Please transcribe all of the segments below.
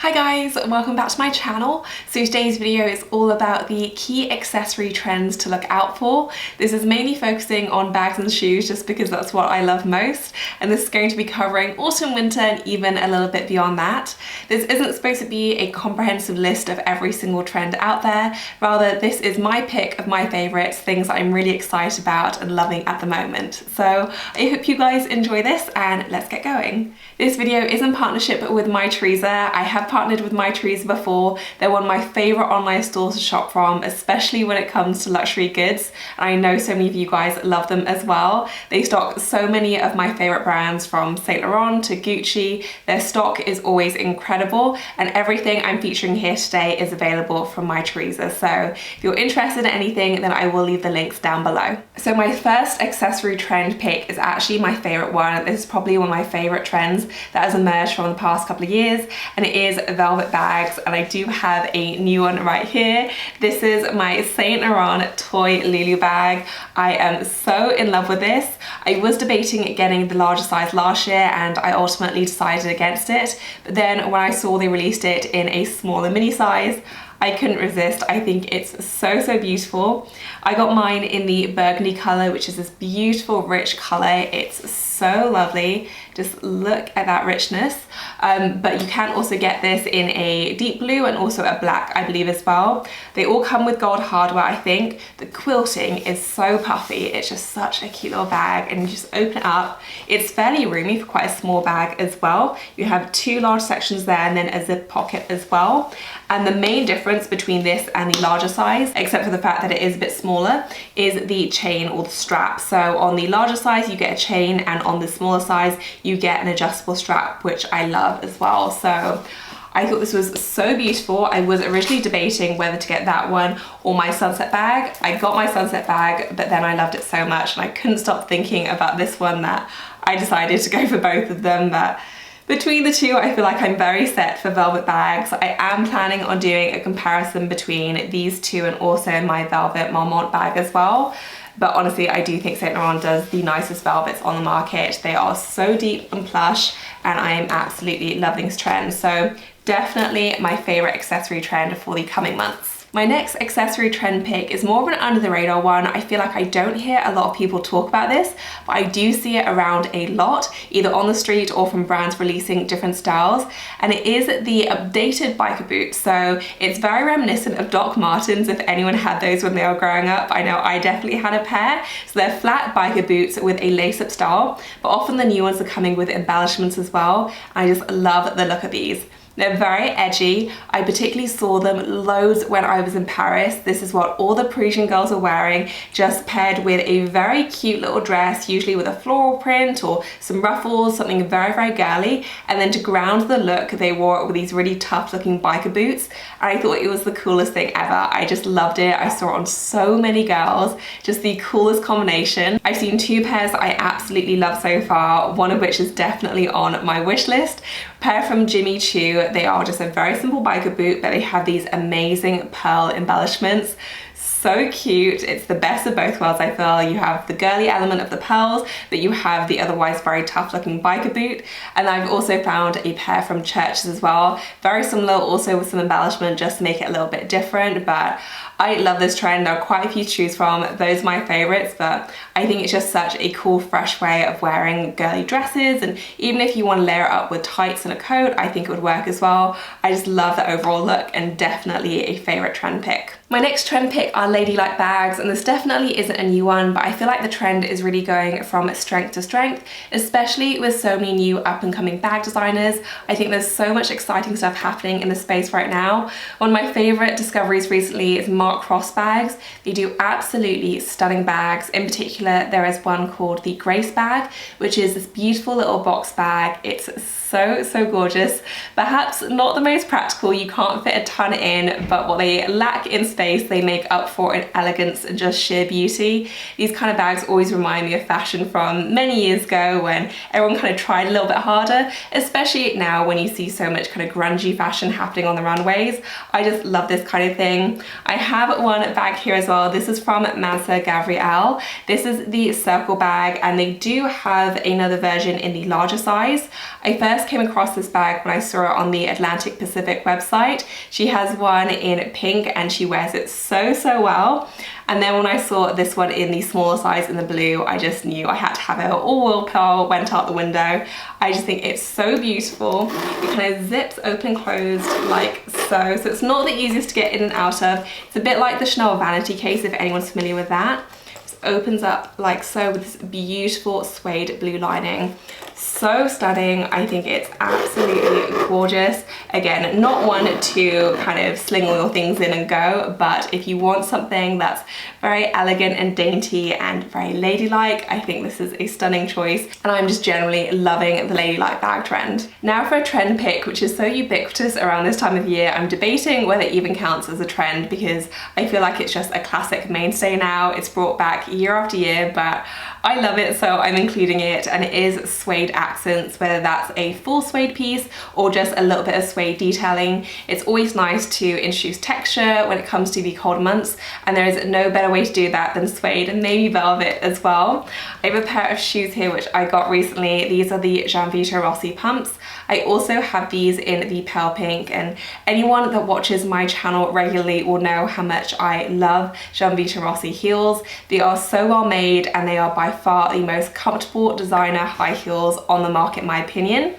Hi guys, welcome back to my channel. So today's video is all about the key accessory trends to look out for. This is mainly focusing on bags and shoes just because that's what I love most, and this is going to be covering autumn, winter, and even a little bit beyond that. This isn't supposed to be a comprehensive list of every single trend out there, rather this is my pick of my favorites, things that I'm really excited about and loving at the moment. So I hope you guys enjoy this and let's get going. This video is in partnership with MyTheresa. I have partnered with MyTheresa before. They're one of my favorite online stores to shop from, especially when it comes to luxury goods. And I know so many of you guys love them as well. They stock so many of my favorite brands from Saint Laurent to Gucci. Their stock is always incredible, and everything I'm featuring here today is available from MyTheresa. So if you're interested in anything, then I will leave the links down below. So my first accessory trend pick is actually my favorite one. This is probably one of my favorite trends that has emerged from the past couple of years, and it is velvet bags. And I do have a new one right here. This is my Saint Laurent toy Lulu bag. I am so in love with this. I was debating getting the larger size last year and I ultimately decided against it, but then when I saw they released it in a smaller mini size, I couldn't resist. I think it's so beautiful. I got mine in the burgundy color, which is this beautiful rich color. It's so lovely. Just look at that richness. But you can also get this in a deep blue and also a black, I believe, as well. They all come with gold hardware, I think. The quilting is so puffy. It's just such a cute little bag, and you just open it up. It's fairly roomy for quite a small bag as well. You have two large sections there and then a zip pocket as well. And the main difference between this and the larger size, except for the fact that it is a bit smaller, is the chain or the strap. So on the larger size you get a chain, and on the smaller size you get an adjustable strap, which I love as well. So I thought this was so beautiful. I was originally debating whether to get that one or my sunset bag. I got my sunset bag, but then I loved it so much and I couldn't stop thinking about this one that I decided to go for both of them. But between the two, I feel like I'm very set for velvet bags. I am planning on doing a comparison between these two and also my velvet Marmont bag as well. But honestly, I do think Saint Laurent does the nicest velvets on the market. They are so deep and plush, and I am absolutely loving this trend. So definitely my favorite accessory trend for the coming months. My next accessory trend pick is more of an under the radar one. I feel like I don't hear a lot of people talk about this, but I do see it around a lot, either on the street or from brands releasing different styles. And it is the updated biker boot. So it's very reminiscent of Doc Martens, if anyone had those when they were growing up. I know I definitely had a pair. So they're flat biker boots with a lace-up style, but often the new ones are coming with embellishments as well. I just love the look of these. They're very edgy. I particularly saw them loads when I was in Paris. This is what all the Parisian girls are wearing, just paired with a very cute little dress, usually with a floral print or some ruffles, something very girly. And then to ground the look, they wore it with these really tough looking biker boots. And I thought it was the coolest thing ever. I just loved it. I saw it on so many girls, just the coolest combination. I've seen two pairs that I absolutely love so far, one of which is definitely on my wish list. Pair from Jimmy Choo. They are just a very simple biker boot, but they have these amazing pearl embellishments. So cute. It's the best of both worlds, I feel. You have the girly element of the pearls, but you have the otherwise very tough looking biker boot. And I've also found a pair from Churches as well. Very similar, also with some embellishment just to make it a little bit different, but I love this trend. There are quite a few to choose from. Those are my favorites, but I think it's just such a cool, fresh way of wearing girly dresses. And even if you want to layer it up with tights and a coat, I think it would work as well. I just love the overall look and definitely a favorite trend pick. My next trend pick are Ladylike bags, and this definitely isn't a new one, but I feel like the trend is really going from strength to strength, especially with so many new up and coming bag designers. I think there's so much exciting stuff happening in the space right now. One of my favorite discoveries recently is Mark Ross bags. They do absolutely stunning bags. In particular, there is one called the Grace bag, which is this beautiful little box bag. It's so gorgeous. Perhaps not the most practical, you can't fit a ton in, but what they lack in space, they make up for in elegance and just sheer beauty. These kind of bags always remind me of fashion from many years ago when everyone kind of tried a little bit harder, especially now when you see so much kind of grungy fashion happening on the runways. I just love this kind of thing. I have one bag here as well. This is from Mansa Gavriel. This is the circle bag, and they do have another version in the larger size. I first first came across this bag when I saw it on the Atlantic Pacific website. She has one in pink and she wears it so well. And then when I saw this one in the smaller size in the blue, I just knew I had to have it. All willpower went out the window. I just think it's so beautiful. It kind of zips open and closed like so. So it's not the easiest to get in and out of. It's a bit like the Chanel vanity case, if anyone's familiar with that. Just opens up like so with this beautiful suede blue lining. So stunning. I think it's absolutely gorgeous. Again, not one to kind of sling all your things in and go, but if you want something that's very elegant and dainty and very ladylike, I think this is a stunning choice, and I'm just generally loving the ladylike bag trend. Now for a trend pick, which is so ubiquitous around this time of year. I'm debating whether it even counts as a trend because I feel like it's just a classic mainstay now. It's brought back year after year, but I love it, so I'm including it, and it is suede accents, whether that's a full suede piece or just a little bit of suede detailing. It's always nice to introduce texture when it comes to the cold months, and there is no better way to do that than suede and maybe velvet as well. I have a pair of shoes here which I got recently. These are the Gianvito Rossi pumps. I also have these in the pale pink, and anyone that watches my channel regularly will know how much I love Gianvito Rossi heels. They are so well made and they are by far the most comfortable designer high heels on the market in my opinion.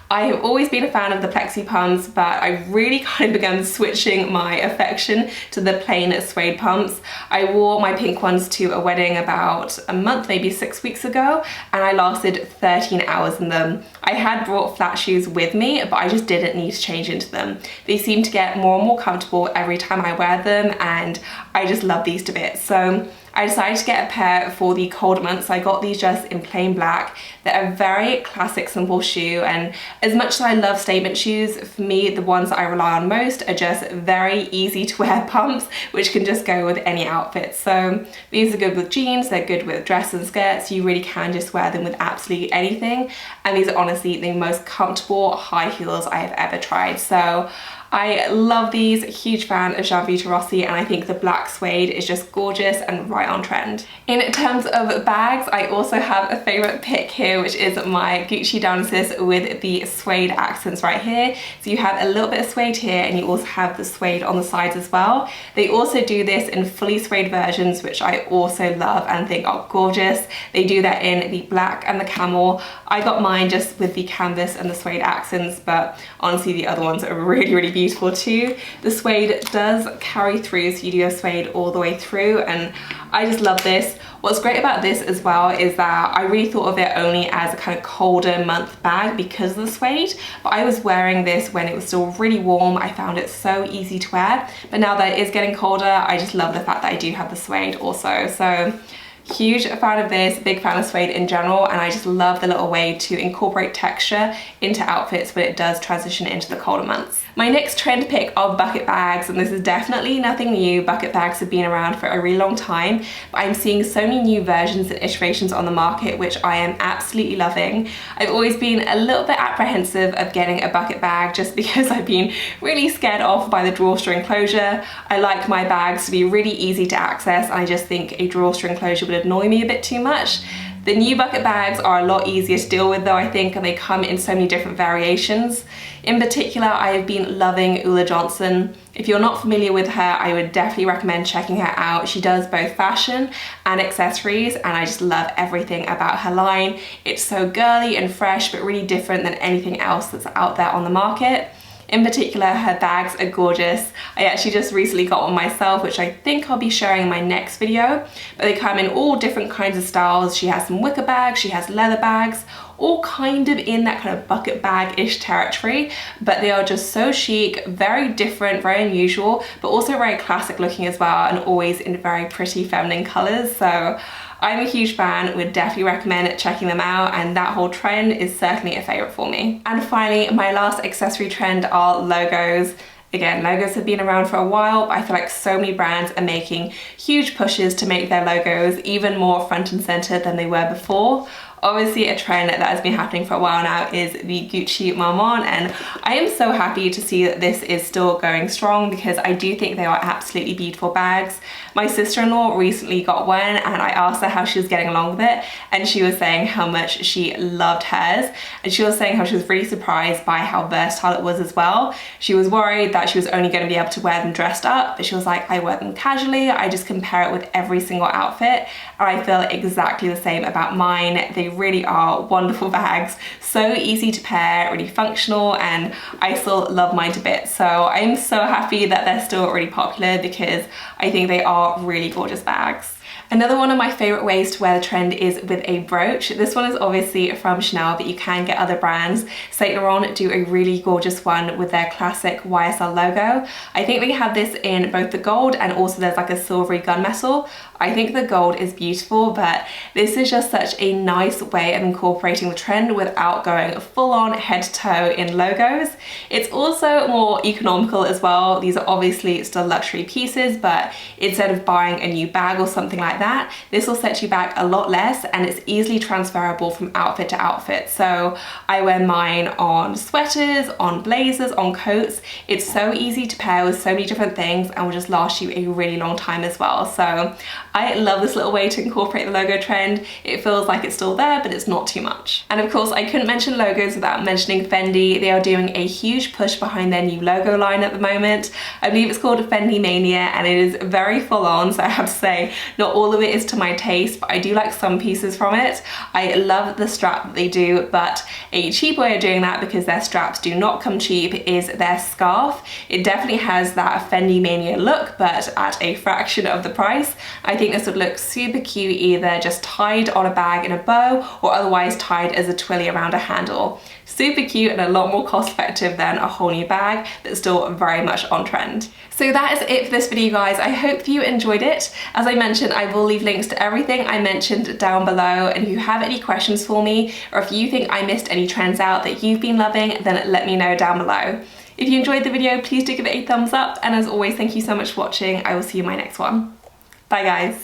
I have always been a fan of the plexi pumps, but I've really kind of begun switching my affection to the plain suede pumps. I wore my pink ones to a wedding about a month, maybe 6 weeks ago, and I lasted 13 hours in them. I had brought flat shoes with me, but I just didn't need to change into them. They seem to get more and more comfortable every time I wear them, and I just love these to bits. So I decided to get a pair for the cold months. I got these just in plain black. They're a very classic, simple shoe, and as much as I love statement shoes, for me, the ones that I rely on most are just very easy to wear pumps, which can just go with any outfit. So these are good with jeans, they're good with dress and skirts. You really can just wear them with absolutely anything. And these are honestly the most comfortable high heels I have ever tried. So I love these, huge fan of Gianvito Rossi, and I think the black suede is just gorgeous and right on trend. In terms of bags, I also have a favorite pick here, which is my Gucci Downsis with the suede accents right here. So you have a little bit of suede here, and you also have the suede on the sides as well. They also do this in fully suede versions, which I also love and think are gorgeous. They do that in the black and the camel. I got mine just with the canvas and the suede accents, but honestly the other ones are really beautiful too. The suede does carry through, so you do have suede all the way through, and I just love this. What's great about this as well is that I really thought of it only as a kind of colder month bag because of the suede, but I was wearing this when it was still really warm. I found it so easy to wear, but now that it is getting colder, I just love the fact that I do have the suede also. So huge fan of this, big fan of suede in general, and I just love the little way to incorporate texture into outfits when it does transition into the colder months. My next trend pick are bucket bags, and this is definitely nothing new. Bucket bags have been around for a really long time, but I'm seeing so many new versions and iterations on the market, which I am absolutely loving. I've always been a little bit apprehensive of getting a bucket bag just because I've been really scared off by the drawstring closure. I like my bags to be really easy to access, and I just think a drawstring closure would annoy me a bit too much. The new bucket bags are a lot easier to deal with though, I think, and they come in so many different variations. In particular, I have been loving Ulla Johnson. If you're not familiar with her, I would definitely recommend checking her out. She does both fashion and accessories, and I just love everything about her line. It's so girly and fresh, but really different than anything else that's out there on the market. In particular, her bags are gorgeous. I actually just recently got one myself, which I think I'll be sharing in my next video, but they come in all different kinds of styles. She has some wicker bags, she has leather bags, all kind of in that kind of bucket bag-ish territory, but they are just so chic, very different, very unusual, but also very classic looking as well, and always in very pretty feminine colors. So I'm a huge fan, would definitely recommend checking them out, and that whole trend is certainly a favorite for me. And finally, my last accessory trend are logos. Again, logos have been around for a while, but I feel like so many brands are making huge pushes to make their logos even more front and center than they were before. Obviously a trend that has been happening for a while now is the Gucci Marmont, and I am so happy to see that this is still going strong because I do think they are absolutely beautiful bags. My sister-in-law recently got one and I asked her how she was getting along with it, and she was saying how much she loved hers, and she was saying how she was really surprised by how versatile it was as well. She was worried that she was only going to be able to wear them dressed up, but she was like, I wear them casually, I just compare it with every single outfit, and I feel exactly the same about mine. They really are wonderful bags, so easy to pair, really functional, and I still love mine to bits. So I'm so happy that they're still really popular because I think they are really gorgeous bags. Another one of my favorite ways to wear the trend is with a brooch. This one is obviously from Chanel, but you can get other brands. Saint Laurent do a really gorgeous one with their classic YSL logo. I think they have this in both the gold and also there's like a silvery gunmetal. I think the gold is beautiful, but this is just such a nice way of incorporating the trend without going full on head to toe in logos. It's also more economical as well. These are obviously still luxury pieces, but instead of buying a new bag or something like that, this will set you back a lot less, and it's easily transferable from outfit to outfit. So I wear mine on sweaters, on blazers, on coats. It's so easy to pair with so many different things and will just last you a really long time as well. So I love this little way to incorporate the logo trend. It feels like it's still there, but it's not too much. And of course, I couldn't mention logos without mentioning Fendi. They are doing a huge push behind their new logo line at the moment. I believe it's called Fendi Mania, and it is very full on, so I have to say, not all of it is to my taste, but I do like some pieces from it. I love the strap that they do, but a cheap way of doing that, because their straps do not come cheap, is their scarf. It definitely has that Fendi Mania look, but at a fraction of the price. I think this would look super cute either just tied on a bag in a bow or otherwise tied as a twilly around a handle. Super cute and a lot more cost effective than a whole new bag that's still very much on trend. So that is it for this video, guys. I hope you enjoyed it. As I mentioned, I will leave links to everything I mentioned down below, and if you have any questions for me, or if you think I missed any trends out that you've been loving, then let me know down below. If you enjoyed the video, please do give it a thumbs up, and as always, thank you so much for watching. I will see you in my next one. Bye guys.